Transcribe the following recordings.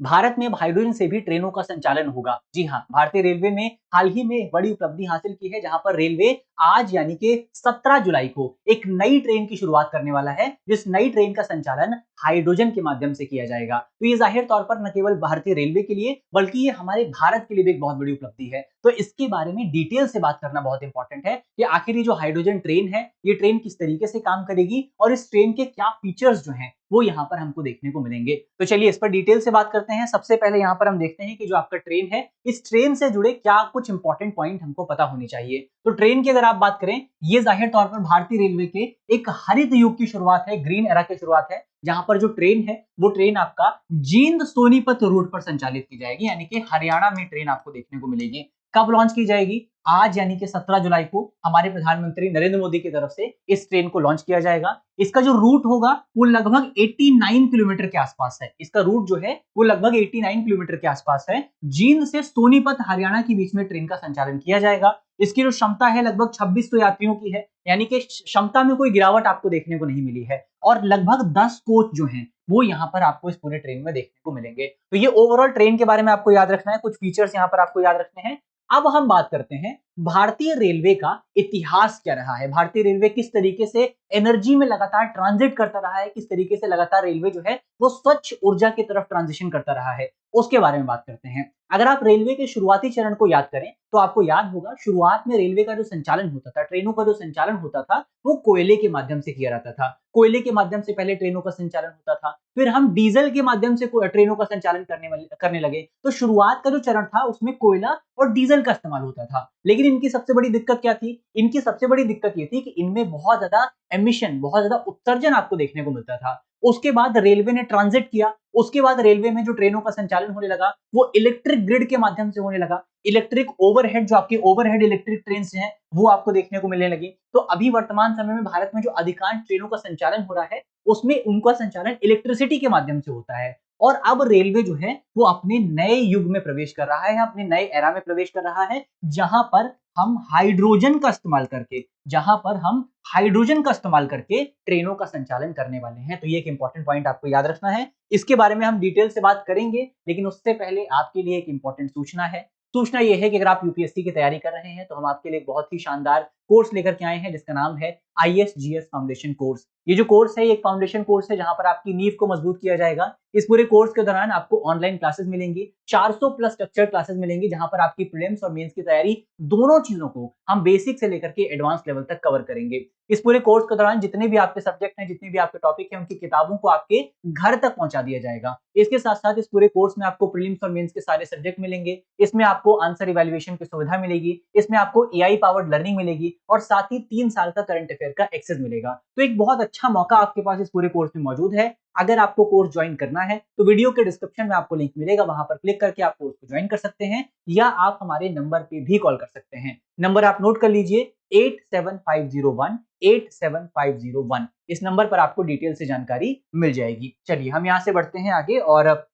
भारत में अब हाइड्रोजन से भी ट्रेनों का संचालन होगा। जी हाँ, भारतीय रेलवे में हाल ही में एक बड़ी उपलब्धि हासिल की है, जहां पर रेलवे आज यानी कि 17 जुलाई को एक नई ट्रेन की शुरुआत करने वाला है, जिस नई ट्रेन का संचालन हाइड्रोजन के माध्यम से किया जाएगा। तो ये जाहिर तौर पर न केवल भारतीय रेलवे के लिए बल्कि ये हमारे भारत के लिए भी एक बहुत बड़ी उपलब्धि है। तो इसके बारे में डिटेल से बात करना बहुत इंपॉर्टेंट है कि आखिर ये जो हाइड्रोजन ट्रेन है, ये ट्रेन किस तरीके से काम करेगी और इस ट्रेन के क्या फीचर्स जो हैं वो यहाँ पर हमको देखने को मिलेंगे। तो चलिए इस पर डिटेल से बात करते हैं। सबसे पहले यहाँ पर हम देखते हैं कि जो आपका ट्रेन है, इस ट्रेन से जुड़े क्या कुछ इंपॉर्टेंट पॉइंट हमको पता होने चाहिए। तो ट्रेन की अगर आप बात करें, ये जाहिर तौर पर भारतीय रेलवे के एक हरित युग की शुरुआत है, ग्रीन एरा की शुरुआत है, जहां पर जो ट्रेन है वो ट्रेन आपका जींद सोनीपत रूट पर संचालित की जाएगी, यानी कि हरियाणा में ट्रेन आपको देखने को मिलेगी। कब लॉन्च की जाएगी? आज यानी कि 17 जुलाई को हमारे प्रधानमंत्री नरेंद्र मोदी की तरफ से इस ट्रेन को लॉन्च किया जाएगा। इसका जो रूट होगा वो लगभग 89 किलोमीटर के आसपास है। इसका रूट जो है वो लगभग 89 किलोमीटर के आसपास है। जींद से सोनीपत हरियाणा के बीच में ट्रेन का संचालन किया जाएगा। इसकी जो क्षमता है लगभग 2600 यात्रियों की है, यानी कि क्षमता में कोई गिरावट आपको देखने को नहीं मिली है। और लगभग 10 कोच जो हैं वो यहाँ पर आपको इस पूरे ट्रेन में देखने को मिलेंगे। तो ये ओवरऑल ट्रेन के बारे में आपको याद रखना है, कुछ फीचर्स यहाँ पर आपको याद रखने हैं। अब हम बात करते हैं भारतीय रेलवे का इतिहास क्या रहा है, भारतीय रेलवे किस तरीके से एनर्जी में लगातार ट्रांजिट करता रहा है, किस तरीके से लगातार रेलवे जो है वो स्वच्छ ऊर्जा की तरफ ट्रांजिशन करता रहा है, उसके बारे में बात करते हैं। अगर आप रेलवे के शुरुआती चरण को याद करें तो आपको याद होगा शुरुआत में रेलवे का जो संचालन होता था, ट्रेनों का जो संचालन होता था, वो कोयले के माध्यम से किया जाता था। कोयले के माध्यम से पहले ट्रेनों का संचालन होता था, फिर हम डीजल के माध्यम से ट्रेनों का संचालन करने लगे। तो शुरुआत का जो चरण था उसमें कोयला और डीजल का इस्तेमाल होता था। लेकिन इनकी सबसे बड़ी दिक्कत क्या थी? इनकी सबसे बड़ी दिक्कत ये थी कि इनमें बहुत ज्यादा एमिशन, बहुत ज्यादा उत्सर्जन आपको देखने को मिलता था। उसके बाद रेलवे ने ट्रांजिट किया, उसके बाद रेलवे में जो ट्रेनों का संचालन होने लगा वो इलेक्ट्रिक ग्रिड के माध्यम से होने लगा। इलेक्ट्रिक ओवरहेड, जो आपके ओवरहेड इलेक्ट्रिक ट्रेन हैं वो आपको देखने को मिलने लगी। तो अभी वर्तमान समय में भारत में जो अधिकांश ट्रेनों का संचालन हो रहा है उसमें उनका संचालन इलेक्ट्रिसिटी के माध्यम से होता है। और अब रेलवे जो है वो अपने नए युग में प्रवेश कर रहा है, अपने नए एरा में प्रवेश कर रहा है, जहां पर हम हाइड्रोजन का इस्तेमाल करके ट्रेनों का संचालन करने वाले हैं। तो ये एक इंपॉर्टेंट पॉइंट आपको याद रखना है। इसके बारे में हम डिटेल से बात करेंगे, लेकिन उससे पहले आपके लिए एक इंपॉर्टेंट सूचना है। सूचना यह है कि अगर आप यूपीएससी की तैयारी कर रहे हैं तो हम आपके लिए एक बहुत ही शानदार कोर्स लेकर के आए हैं, जिसका नाम है आईएसजीएस फाउंडेशन कोर्स। ये जो कोर्स है ये एक फाउंडेशन कोर्स है, जहां पर आपकी नींव को मजबूत किया जाएगा। इस पूरे कोर्स के दौरान आपको ऑनलाइन क्लासेस मिलेंगी, 400 प्लस स्ट्रक्चर्ड क्लासेस मिलेंगी, जहां पर आपकी प्रीलिम्स और मेंस की तैयारी दोनों चीजों को हम बेसिक से लेकर के एडवांस लेवल तक कवर करेंगे। इस पूरे कोर्स के दौरान जितने भी आपके सब्जेक्ट हैं, जितने भी आपके टॉपिक हैं, उनकी किताबों को आपके घर तक पहुंचा दिया जाएगा। इसके साथ साथ इस पूरे कोर्स में आपको प्रीलिम्स और मेंस के सारे सब्जेक्ट मिलेंगे। इसमें आपको आंसर इवैल्यूएशन की सुविधा मिलेगी, इसमें आपको एआई पावर्ड लर्निंग मिलेगी और साथ ही 3 साल का करंट अफेयर का एक्सेस मिलेगा। तो एक बहुत अच्छा मौका आपके पास इस पूरे कोर्स में मौजूद है। अगर आपको कोर्स ज्वाइन करना है तो वीडियो के डिस्क्रिप्शन में आपको लिंक मिलेगा, वहां पर क्लिक करके आप कोर्स को ज्वाइन कर सकते हैं, या आप हमारे नंबर पे भी कॉल कर सकते हैं। नंबर आप नोट कर लीजिए 87501 इस नंबर पर आपको डिटेल से जानकारी मिल जाएगी। चलिए हम यहां से बढ़ते हैं आगे और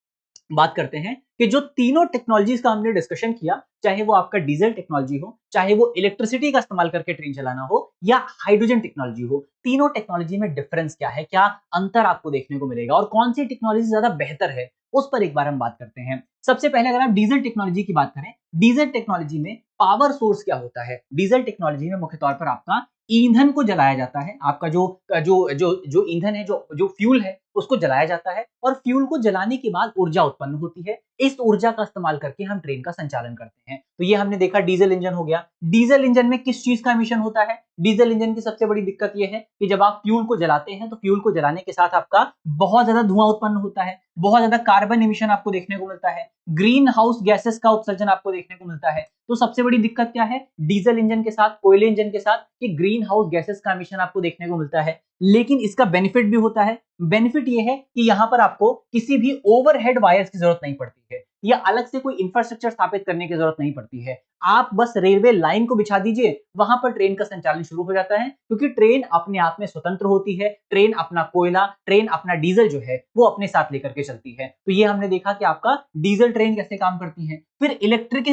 बात करते हैं कि जो तीनों टेक्नोलॉजीज का हमने डिस्कशन किया, चाहे वो आपका डीजल टेक्नोलॉजी हो, चाहे वो इलेक्ट्रिसिटी का इस्तेमाल करके ट्रेन चलाना हो, या हाइड्रोजन टेक्नोलॉजी हो, तीनों टेक्नोलॉजी में डिफरेंस क्या है, क्या अंतर आपको देखने को मिलेगा और कौन सी टेक्नोलॉजी ज्यादा बेहतर है, उस पर एक बार हम बात करते हैं। सबसे पहले अगर आप डीजल टेक्नोलॉजी की बात करें, डीजल टेक्नोलॉजी में पावर सोर्स क्या होता है? डीजल टेक्नोलॉजी में मुख्य तौर पर आपका ईंधन को जलाया जाता है, आपका जो जो जो जो ईंधन है, जो फ्यूल है उसको जलाया जाता है और फ्यूल को जलाने के बाद ऊर्जा उत्पन्न होती है। इस ऊर्जा का इस्तेमाल करके हम ट्रेन का संचालन करते हैं। तो ये हमने देखा डीजल इंजन हो गया। डीजल इंजन में किस चीज का एमिशन होता है? डीजल इंजन की सबसे बड़ी दिक्कत यह है कि जब आप फ्यूल को जलाते हैं तो फ्यूल को जलाने के साथ आपका बहुत ज्यादा धुआं उत्पन्न होता है, बहुत ज्यादा कार्बन एमिशन आपको देखने को मिलता है, ग्रीन हाउस गैसेस का उत्सर्जन आपको देखने को मिलता है। तो सबसे बड़ी दिक्कत क्या है डीजल इंजन के साथ, कोयले इंजन के साथ, कि ग्रीन हाउस गैसेस का एमिशन आपको देखने को मिलता है। लेकिन इसका बेनिफिट भी होता है। बेनिफिट ये है कि यहां पर आपको किसी भी ओवरहेड वायर्स की जरूरत नहीं पड़ती है, या अलग से कोई इंफ्रास्ट्रक्चर स्थापित करने की जरूरत नहीं पड़ती है। आप बस रेलवे लाइन को बिछा दीजिए, वहां पर ट्रेन का संचालन शुरू हो जाता है, क्योंकि ट्रेन अपने आप में स्वतंत्र होती है। ट्रेन अपना कोयला, ट्रेन अपना डीजल जो है वो अपने साथ लेकर के चलती है। तो ये हमने देखा कि आपका डीजल ट्रेन कैसे काम करती है। फिर इलेक्ट्रिक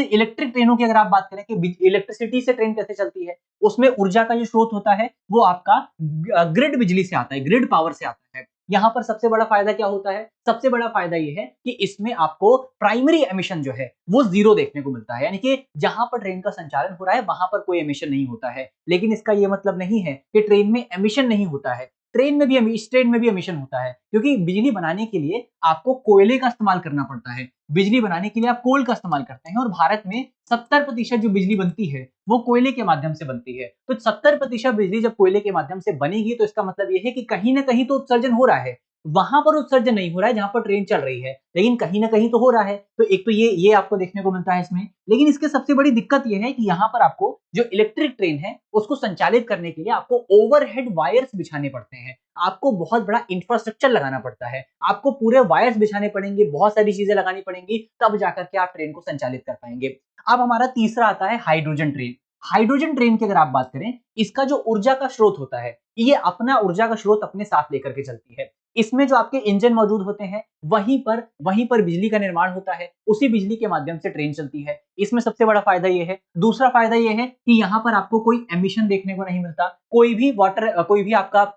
ट्रेनों की अगर आप बात करें कि इलेक्ट्रिसिटी से ट्रेन कैसे चलती है, उसमें ऊर्जा का जो स्रोत होता है वो आपका ग्रिड बिजली से आता है, ग्रिड पावर से आता है। यहाँ पर सबसे बड़ा फायदा क्या होता है? सबसे बड़ा फायदा ये है कि इसमें आपको प्राइमरी एमिशन जो है वो जीरो देखने को मिलता है, यानी कि जहां पर ट्रेन का संचालन हो रहा है वहां पर कोई एमिशन नहीं होता है। लेकिन इसका ये मतलब नहीं है कि ट्रेन में एमिशन नहीं होता है। ट्रेन में भी एमिशन होता है, क्योंकि बिजली बनाने के लिए आपको कोयले का इस्तेमाल करना पड़ता है। बिजली बनाने के लिए आप कोल का इस्तेमाल करते हैं, और भारत में 70% जो बिजली बनती है वो कोयले के माध्यम से बनती है। तो 70% बिजली जब कोयले के माध्यम से बनेगी तो इसका मतलब ये है कि कहीं ना कहीं तो उत्सर्जन हो रहा है। वहां पर उत्सर्जन नहीं हो रहा है जहां पर ट्रेन चल रही है, लेकिन कहीं ना कहीं तो हो रहा है। तो एक तो ये आपको देखने को मिलता है इसमें। लेकिन इसके सबसे बड़ी दिक्कत ये है कि यहाँ पर आपको जो इलेक्ट्रिक ट्रेन है उसको संचालित करने के लिए आपको ओवरहेड वायर्स बिछाने पड़ते हैं। आपको बहुत बड़ा इंफ्रास्ट्रक्चर लगाना पड़ता है, आपको पूरे वायर्स बिछाने पड़ेंगे, बहुत सारी चीजें लगानी पड़ेंगी, तब जाकर के आप ट्रेन को संचालित कर पाएंगे। अब हमारा तीसरा आता है हाइड्रोजन ट्रेन। हाइड्रोजन ट्रेन की अगर आप बात करें, इसका जो ऊर्जा का स्रोत होता है, ये अपना ऊर्जा का स्रोत अपने साथ लेकर के चलती है। इसमें जो आपके इंजन मौजूद होते हैं वहीं पर बिजली का निर्माण होता है, उसी बिजली के माध्यम से ट्रेन चलती है। इसमें सबसे बड़ा फायदा ये है। दूसरा फायदा ये है कि यहाँ पर आपको कोई एमिशन देखने को नहीं मिलता, कोई भी आपका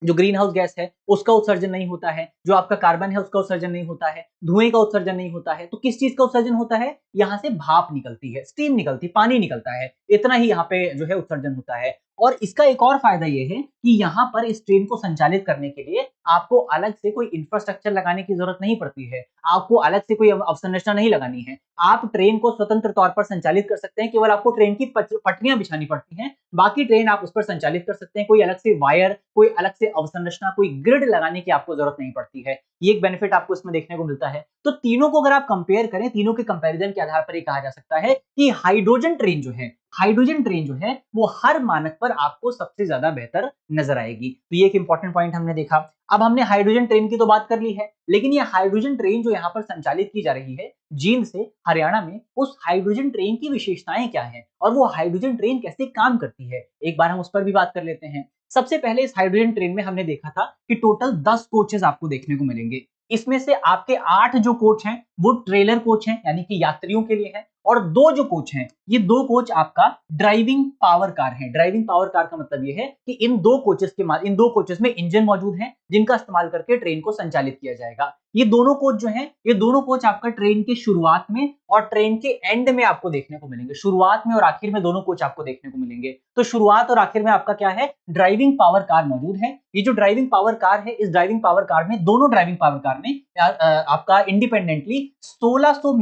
जो ग्रीन हाउस गैस है उसका उत्सर्जन नहीं होता है, जो आपका कार्बन है उसका उत्सर्जन नहीं होता है, धुएं का उत्सर्जन नहीं होता है। तो किस चीज का उत्सर्जन होता है? यहाँ से भाप निकलती है, स्टीम निकलती, पानी निकलता है, इतना ही यहाँ पे जो है उत्सर्जन होता है। और इसका एक और फायदा ये है कि यहाँ पर इस ट्रेन को संचालित करने के लिए आपको अलग से कोई इंफ्रास्ट्रक्चर लगाने की जरूरत नहीं पड़ती है, आपको अलग से कोई अवसंरचना नहीं लगानी है। आप ट्रेन को स्वतंत्र तौर पर संचालित कर सकते हैं, केवल आपको ट्रेन की पटरियां बिछानी पड़ती हैं, बाकी ट्रेन आप उस पर संचालित कर सकते हैं। कोई अलग से वायर, कोई अलग से अवसंरचना, कोई ग्रिड लगाने की आपको जरूरत नहीं पड़ती है। ये एक बेनिफिट आपको इसमें देखने को मिलता है। तो तीनों को अगर आप कंपेयर करें, तीनों के कंपैरिजन के आधार पर ये कहा जा सकता है कि हाइड्रोजन ट्रेन जो है वो हर मानक पर आपको सबसे ज्यादा बेहतर नजर आएगी। तो ये एक इंपॉर्टेंट पॉइंट हमने देखा। अब हमने हाइड्रोजन ट्रेन की तो बात कर ली है, लेकिन ये हाइड्रोजन ट्रेन जो यहाँ पर संचालित की जा रही है जींद से हरियाणा में, उस हाइड्रोजन ट्रेन की विशेषताएं क्या हैं और वो हाइड्रोजन ट्रेन कैसे काम करती है, एक बार हम उस पर भी बात कर लेते हैं। सबसे पहले इस हाइड्रोजन ट्रेन में हमने देखा था कि टोटल 10 कोचेस आपको देखने को मिलेंगे। इसमें से आपके 8 जो कोच हैं वो ट्रेलर कोच हैं, यानी कि यात्रियों के लिए है, और 2 जो कोच हैं, ये 2 कोच आपका ड्राइविंग पावर कार है। ड्राइविंग पावर कार का मतलब ये है कि इन दो कोचेस में इंजन मौजूद हैं जिनका इस्तेमाल करके ट्रेन को संचालित किया जाएगा। ये दोनों कोच जो हैं, ये दोनों कोच आपका ट्रेन के शुरुआत में और ट्रेन के एंड में आपको देखने को मिलेंगे। शुरुआत में और आखिर में दोनों कोच आपको देखने को मिलेंगे। तो शुरुआत और आखिर में आपका क्या है? ड्राइविंग पावर कार मौजूद है। ये जो ड्राइविंग पावर कार है, इस ड्राइविंग पावर कार में, दोनों ड्राइविंग पावर कार में आपका इंडिपेंडेंटली 1600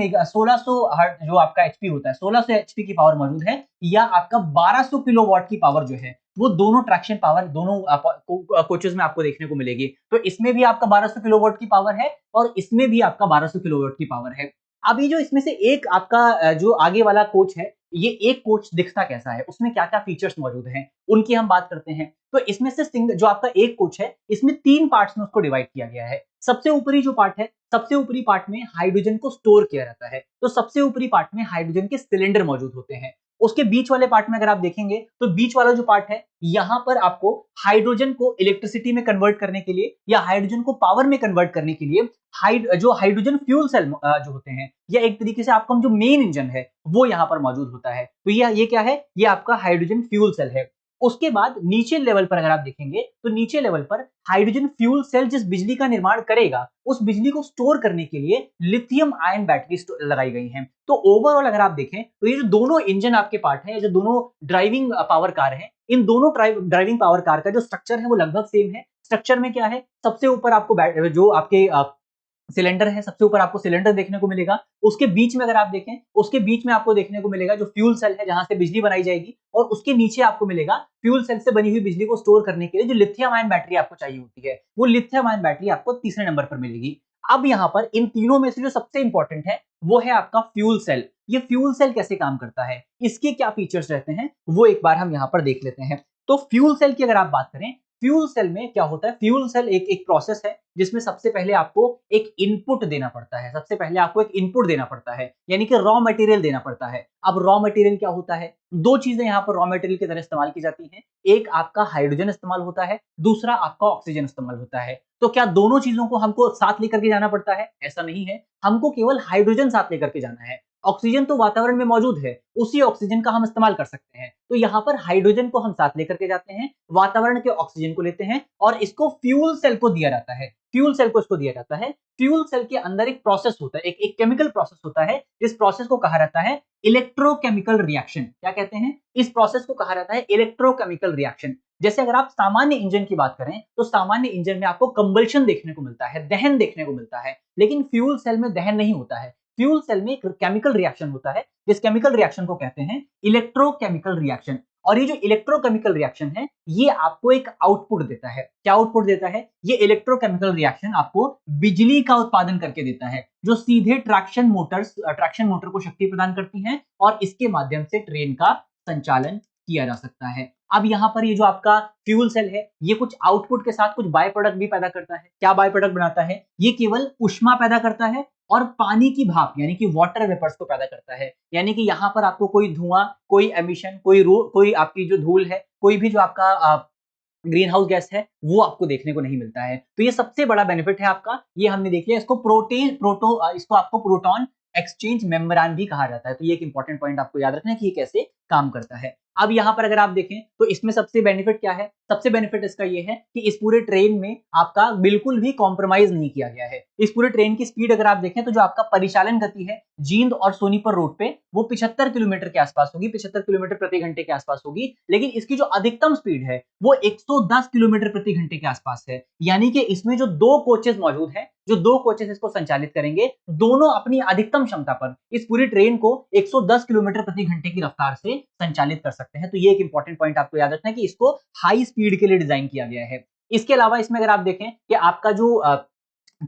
जो आपका एचपी होता है, 1600 एचपी की पावर मौजूद है, या आपका 1200 किलोवाट की पावर जो है वो दोनों ट्रैक्शन पावर दोनों कोचेस में आपको देखने को मिलेगी। तो इसमें भी आपका 1200 किलोवाट की पावर है और इसमें भी आपका 1200 किलोवाट की पावर है। अभी जो इसमें से एक आपका जो आगे वाला कोच है, ये एक कोच दिखता कैसा है, उसमें क्या क्या फीचर्स मौजूद हैं, उनकी हम बात करते हैं। तो इसमें से जो आपका एक कोच है, इसमें 3 पार्ट्स में उसको डिवाइड किया गया है। सबसे ऊपरी जो पार्ट है, सबसे ऊपरी पार्ट में हाइड्रोजन को स्टोर किया जाता है। तो सबसे ऊपरी पार्ट में हाइड्रोजन के सिलेंडर मौजूद होते हैं। उसके बीच वाले पार्ट में अगर आप देखेंगे तो बीच वाला जो पार्ट है, यहां पर आपको हाइड्रोजन को इलेक्ट्रिसिटी में कन्वर्ट करने के लिए या हाइड्रोजन को पावर में कन्वर्ट करने के लिए जो हाइड्रोजन फ्यूल सेल जो होते हैं, या एक तरीके से आपका जो मेन इंजन है वो यहाँ पर मौजूद होता है। तो ये क्या है? ये आपका हाइड्रोजन फ्यूल सेल है। उसके बाद नीचे लेवल पर अगर आप देखेंगे तो नीचे लेवल पर हाइड्रोजन फ्यूल सेल जिस बिजली का निर्माण करेगा, उस बिजली को स्टोर करने के लिए लिथियम आयन बैटरी लगाई गई हैं। तो ओवरऑल अगर आप देखें तो ये जो दोनों इंजन आपके पार्ट हैं, जो दोनों ड्राइविंग पावर कार हैं, इन दोनों ड्राइविंग पावर कार का जो स्ट्रक्चर है वो लगभग सेम है। स्ट्रक्चर में क्या है? सबसे ऊपर आपको जो आपके सिलेंडर है, सबसे ऊपर आपको सिलेंडर देखने को मिलेगा। उसके बीच में अगर आप देखें, उसके बीच में आपको देखने को मिलेगा जो फ्यूल सेल है, जहां से बिजली बनाई जाएगी, और उसके नीचे आपको मिलेगा फ्यूल सेल से बनी हुई बिजली को स्टोर करने के लिए जो लिथियम आयन बैटरी आपको चाहिए होती है, वो लिथियम आयन बैटरी आपको तीसरे नंबर पर मिलेगी। अब यहाँ पर इन तीनों में से जो सबसे इंपॉर्टेंट है वो है आपका फ्यूल सेल। ये फ्यूल सेल कैसे काम करता है, इसके क्या फीचर्स रहते हैं, वो एक बार हम यहाँ पर देख लेते हैं। तो फ्यूल सेल की अगर आप बात करें, फ्यूल सेल में क्या होता है? फ्यूल सेल एक प्रोसेस है जिसमें सबसे पहले आपको एक इनपुट देना पड़ता है। सबसे पहले आपको एक इनपुट देना पड़ता है, यानी कि रॉ मटेरियल देना पड़ता है। अब रॉ मटेरियल क्या होता है? 2 चीजें यहाँ पर रॉ मटेरियल की तरह इस्तेमाल की जाती हैं। एक आपका हाइड्रोजन इस्तेमाल होता है, दूसरा आपका ऑक्सीजन इस्तेमाल होता है। तो क्या दोनों चीजों को हमको साथ लेकर के जाना पड़ता है? ऐसा नहीं है, हमको केवल हाइड्रोजन साथ लेकर के जाना है। ऑक्सीजन तो वातावरण में मौजूद है, उसी ऑक्सीजन का हम इस्तेमाल कर सकते हैं। तो यहाँ पर हाइड्रोजन को हम साथ लेकर के जाते हैं, वातावरण के ऑक्सीजन को लेते हैं और इसको फ्यूल सेल को दिया जाता है। फ्यूल सेल को इसको दिया जाता है। फ्यूल सेल के अंदर एक प्रोसेस होता है, एक केमिकल प्रोसेस होता है, जिस प्रोसेस को कहा जाता है इलेक्ट्रोकेमिकल रिएक्शन। क्या कहते हैं? इस प्रोसेस को कहा जाता है इलेक्ट्रोकेमिकल रिएक्शन। जैसे अगर आप सामान्य इंजन की बात करें तो सामान्य इंजन में आपको कंबल्शन देखने को मिलता है, दहन देखने को मिलता है, लेकिन फ्यूल सेल में दहन नहीं होता है। फ्यूल सेल में एक केमिकल रिएक्शन होता है, जिस केमिकल रिएक्शन को कहते हैं इलेक्ट्रोकेमिकल रिएक्शन। और ये जो इलेक्ट्रोकेमिकल रिएक्शन है, ये आपको एक आउटपुट देता है। क्या आउटपुट देता है? ये इलेक्ट्रोकेमिकल रिएक्शन आपको बिजली का उत्पादन करके देता है, जो सीधे ट्रैक्शन मोटर को शक्ति प्रदान करती हैं और इसके माध्यम से ट्रेन का संचालन किया जा सकता है। अब यहाँ पर ये जो आपका फ्यूल सेल है, ये कुछ आउटपुट के साथ कुछ बाय प्रोडक्ट भी पैदा करता है। क्या बाय प्रोडक्ट बनाता है? ये केवल ऊष्मा पैदा करता है और पानी की भाप यानी कि वाटर वेपर्स को पैदा करता है। यानी कि यहाँ पर आपको कोई धुआं, कोई एमिशन, कोई आपकी जो धूल है, कोई भी जो आपका ग्रीन हाउस गैस है, वो आपको देखने को नहीं मिलता है। तो ये सबसे बड़ा बेनिफिट है आपका, ये हमने देख लिया। इसको आपको प्रोटॉन एक्सचेंज मेम्ब्रेन भी कहा जाता है। तो ये एक इंपॉर्टेंट पॉइंट आपको याद रखना है कि ये कैसे काम करता है। अब यहाँ पर अगर आप देखें तो इसमें सबसे बेनिफिट क्या है? सबसे बेनिफिट इसका ये है कि इस पूरे ट्रेन में आपका बिल्कुल भी कॉम्प्रोमाइज नहीं किया गया है। इस पूरे ट्रेन की स्पीड अगर आप देखें तो जो आपका परिचालन गति है जींद और सोनीपत रोड पे, वो 75 किलोमीटर के आसपास होगी, 75 किलोमीटर प्रति घंटे के आसपास होगी। लेकिन इसकी जो अधिकतम स्पीड है वो 110 किलोमीटर प्रति घंटे के आसपास है। यानी कि इसमें जो दो कोचेस मौजूद हैं, जो दो कोचेस इसको संचालित करेंगे, दोनों अपनी अधिकतम क्षमता पर इस पूरी ट्रेन को 110 किलोमीटर प्रति घंटे की रफ्तार से संचालित कर सकते हैं। तो ये एक इंपॉर्टेंट पॉइंट आपको याद रखना है कि इसको हाई स्पीड के लिए डिजाइन किया गया है। इसके अलावा इसमें अगर आप देखें कि आपका जो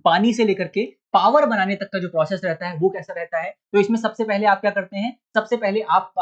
पानी से लेकर के पावर बनाने तक का जो प्रोसेस रहता है वो कैसा रहता है, तो इसमें सबसे पहले आप क्या करते हैं? सबसे पहले आप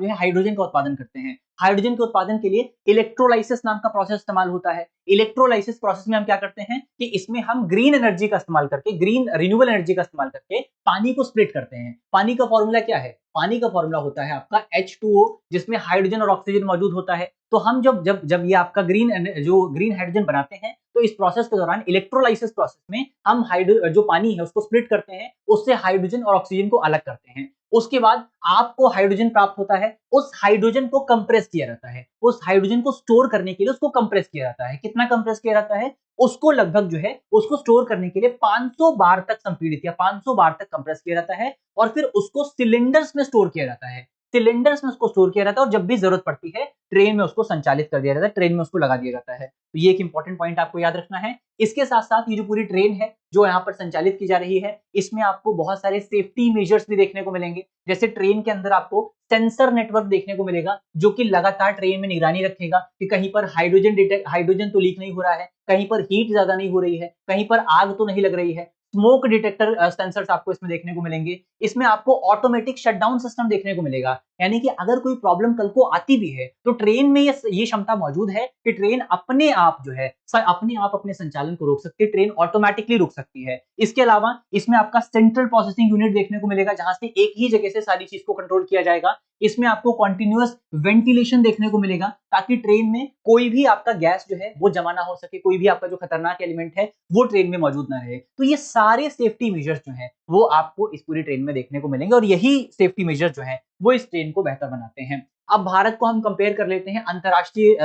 जो है हाइड्रोजन का उत्पादन करते हैं। हाइड्रोजन के उत्पादन के लिए इलेक्ट्रोलाइसिस नाम का प्रोसेस इस्तेमाल होता है। इलेक्ट्रोलाइसिस प्रोसेस में हम क्या करते हैं कि इसमें हम ग्रीन एनर्जी का इस्तेमाल करके, ग्रीन रिन्यूएबल एनर्जी का इस्तेमाल करके पानी को स्प्लिट करते हैं। पानी का फॉर्मूला क्या है? पानी का फॉर्मूला होता है आपका H2O, जिसमें हाइड्रोजन और ऑक्सीजन मौजूद होता है। तो हम जब ये आपका ग्रीन हाइड्रोजन बनाते हैं, तो इस प्रोसेस के दौरान इलेक्ट्रोलाइसिस प्रोसेस में हम जो पानी है उसको स्प्लिट करते हैं, उससे हाइड्रोजन और ऑक्सीजन को अलग करते हैं। उसके बाद आपको हाइड्रोजन प्राप्त होता है। उस हाइड्रोजन को कंप्रेस किया जाता है। उस हाइड्रोजन को स्टोर करने के लिए उसको कंप्रेस किया जाता है। कितना कंप्रेस किया जाता है? उसको लगभग जो है उसको स्टोर करने के लिए 500 बार तक संपीड़ित या 500 बार तक कंप्रेस किया जाता है और फिर उसको सिलेंडर्स में स्टोर किया जाता है। सिलेंडर्स में उसको स्टोर किया जाता है और जब भी जरूरत पड़ती है ट्रेन में उसको संचालित कर दिया जाता है, ट्रेन में उसको लगा दिया जाता है। तो ये एक इंपॉर्टेंट पॉइंट आपको याद रखना है। इसके साथ साथ ये जो पूरी ट्रेन है जो यहाँ पर संचालित की जा रही है, इसमें आपको बहुत सारे सेफ्टी मेजर्स भी देखने को मिलेंगे। जैसे ट्रेन के अंदर आपको सेंसर नेटवर्क देखने को मिलेगा, जो कि लगातार ट्रेन में निगरानी रखेगा कि कहीं पर हाइड्रोजन तो लीक नहीं हो रहा है, कहीं पर हीट ज्यादा नहीं हो रही है, कहीं पर आग तो नहीं लग रही है। स्मोक डिटेक्टर सेंसर्स आपको इसमें देखने को मिलेंगे। इसमें आपको ऑटोमेटिक शटडाउन सिस्टम देखने को मिलेगा, यानी कि अगर कोई प्रॉब्लम कल को आती भी है तो ट्रेन में ये क्षमता मौजूद है कि ट्रेन अपने आप जो है अपने आप अपने संचालन को रोक सकती है, ट्रेन ऑटोमेटिकली रुक सकती है। इसके अलावा इसमें आपका सेंट्रल प्रोसेसिंग यूनिट देखने को मिलेगा, जहां से एक ही जगह से सारी चीज को कंट्रोल किया जाएगा। इसमें आपको कॉन्टिन्यूअस वेंटिलेशन देखने को मिलेगा, ताकि ट्रेन में कोई भी आपका गैस जो है वो जमा ना हो सके, कोई भी आपका जो खतरनाक एलिमेंट है वो ट्रेन में मौजूद ना रहे। तो ये सारे सेफ्टी मेजर्स जो है वो आपको इस पूरी ट्रेन में देखने को मिलेंगे और यही सेफ्टी मेजर्स जो है वो इस ट्रेन को बेहतर बनाते हैं। अब भारत को हम कंपेयर कर लेते हैं अंतरराष्ट्रीय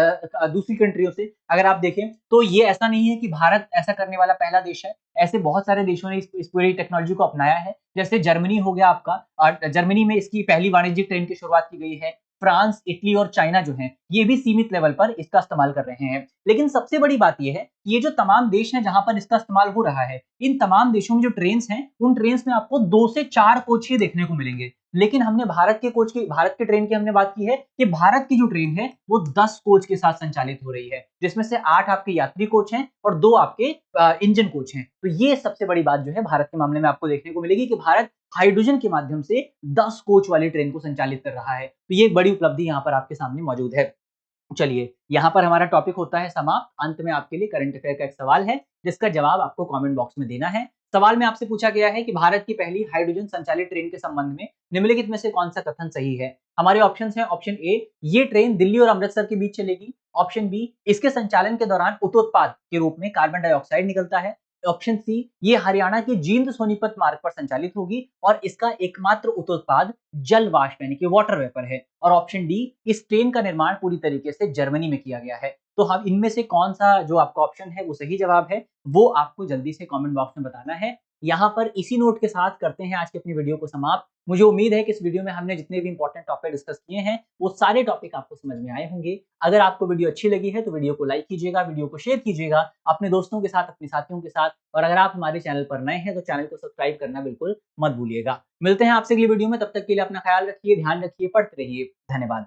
दूसरी कंट्रियों से। अगर आप देखें तो ये ऐसा नहीं है कि भारत ऐसा करने वाला पहला देश है, ऐसे बहुत सारे देशों ने इस पूरी टेक्नोलॉजी को अपनाया है। जैसे जर्मनी हो गया आपका, और जर्मनी में इसकी पहली वाणिज्यिक ट्रेन की शुरुआत की गई है। फ्रांस, इटली और चाइना जो हैं ये भी सीमित लेवल पर इसका इस्तेमाल कर रहे हैं। लेकिन सबसे बड़ी बात यह है कि ये जो तमाम देश हैं जहां पर इसका इस्तेमाल हो रहा है, इन तमाम देशों में जो ट्रेन्स हैं उन ट्रेन्स में आपको 2 से 4 कोच ही देखने को मिलेंगे। लेकिन हमने भारत के ट्रेन की हमने बात की है कि भारत की जो ट्रेन है वो 10 कोच के साथ संचालित हो रही है, जिसमें से 8 आपके यात्री कोच हैं और 2 आपके इंजन कोच हैं। तो ये सबसे बड़ी बात जो है भारत के मामले में आपको देखने को मिलेगी कि भारत हाइड्रोजन के माध्यम से 10 कोच वाली ट्रेन को संचालित कर रहा है। तो ये एक बड़ी उपलब्धि यहाँ पर आपके सामने मौजूद है। चलिए, यहाँ पर हमारा टॉपिक होता है समाप्त। अंत में आपके लिए करंट अफेयर का एक सवाल है, जिसका जवाब आपको कमेंट बॉक्स में देना है। सवाल में आपसे पूछा गया है कि भारत की पहली हाइड्रोजन संचालित ट्रेन के संबंध में निम्नलिखित में से कौन सा कथन सही है। हमारे ऑप्शंस हैं, ऑप्शन ए, ये ट्रेन दिल्ली और अमृतसर के बीच चलेगी। ऑप्शन बी, इसके संचालन के दौरान उपोत्पाद के रूप में कार्बन डाइऑक्साइड निकलता है। ऑप्शन सी, ये हरियाणा के जींद सोनीपत मार्ग पर संचालित होगी और इसका एकमात्र उत्पाद जल वाष्प यानी कि वाटर वेपर है। और ऑप्शन डी, इस ट्रेन का निर्माण पूरी तरीके से जर्मनी में किया गया है। तो हम इनमें से कौन सा जो आपका ऑप्शन है वो सही जवाब है, वो आपको जल्दी से कमेंट बॉक्स में बताना है। यहाँ पर इसी नोट के साथ करते हैं आज की अपनी वीडियो को समाप्त। मुझे उम्मीद है कि इस वीडियो में हमने जितने भी इंपॉर्टेंट टॉपिक डिस्कस किए हैं वो सारे टॉपिक आपको समझ में आए होंगे। अगर आपको वीडियो अच्छी लगी है तो वीडियो को लाइक कीजिएगा, वीडियो को शेयर कीजिएगा अपने दोस्तों के साथ, अपने साथियों के साथ। और अगर आप हमारे चैनल पर नए हैं तो चैनल को सब्सक्राइब करना बिल्कुल मत भूलिएगा। मिलते हैं आपसे अगली वीडियो में, तब तक के लिए अपना ख्याल रखिए, ध्यान रखिए, पढ़ते रहिए। धन्यवाद।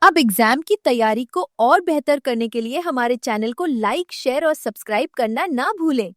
अब एग्जाम की तैयारी को और बेहतर करने के लिए हमारे चैनल को लाइक, शेयर और सब्सक्राइब करना ना भूलें।